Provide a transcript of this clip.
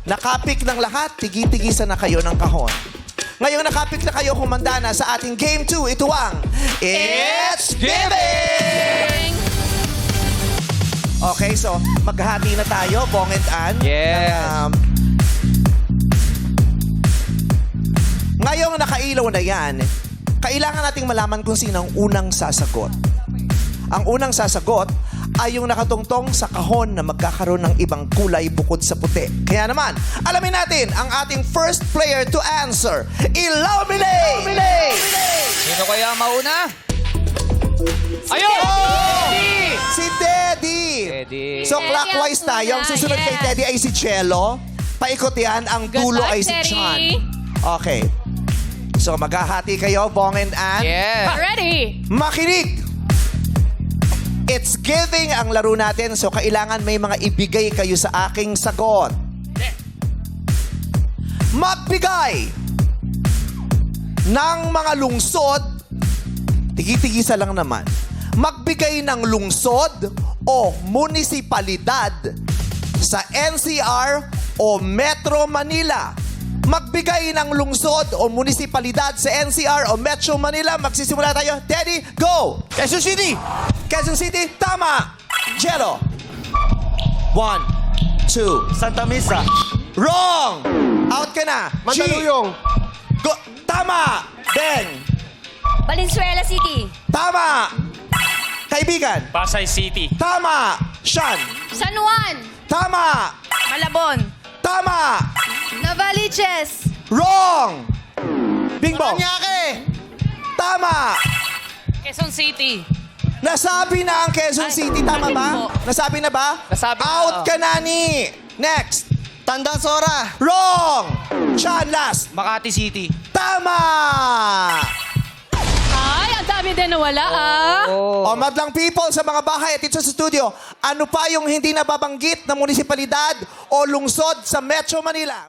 Nakapik ng lahat, tigi-tigisan na kayo ng kahon. Ngayong nakapik na kayo, humanda na sa ating Game 2. Ito ang It's Giving! Okay, so maghati na tayo, Bong and Ann. Yes. Ngayong nakailaw na yan, kailangan nating malaman kung sino ang unang sasagot. Ang unang sasagot ay yung nakatungtong sa kahon na magkakaroon ng ibang kulay bukod sa puti. Kaya naman, alamin natin ang ating first player to answer. Illuminate! Sino kaya mauna? Ayun! Si Teddy! Teddy. So clockwise tayo. Ang susunod kay Teddy ay si Cello. Paikot yan. Ang dulo ay si Chan. Okay. So maghahati kayo, Bong and Ann. Yes. Ready? Makinig! It's giving ang laro natin, so kailangan may mga ibigay kayo sa aking sagot. Magbigay ng mga lungsod, tigi-tigisa lang naman, magbigay ng lungsod o munisipalidad sa NCR o Metro Manila. Magbigay ng lungsod o munisipalidad sa NCR o Metro Manila. Magsisimula tayo. Teddy, go! Quezon City! Quezon City, tama! Jello. 1, 2. Santa Misa. Wrong! Out ka na. Chi. Mandaluyong. Go. Tama! Ben. Valenzuela City. Tama! Kaibigan. Pasay City. Tama! Sean. San Juan. Tama! Malabon. Tama! Novaliches. Wrong! Bingbong. Paranaque. Tama! Quezon City. Nasabi na ang Quezon City. Tama ba? Nasabi na ba? Nasabi na, Out oo. ka na ni. Next. Tandang Sora. Wrong! Sean, last. Makati City. Tama! Ay, ang dami din nawala ah. O madlang people sa mga bahay at dito sa studio, ano pa yung hindi nababanggit na munisipalidad o lungsod sa Metro Manila?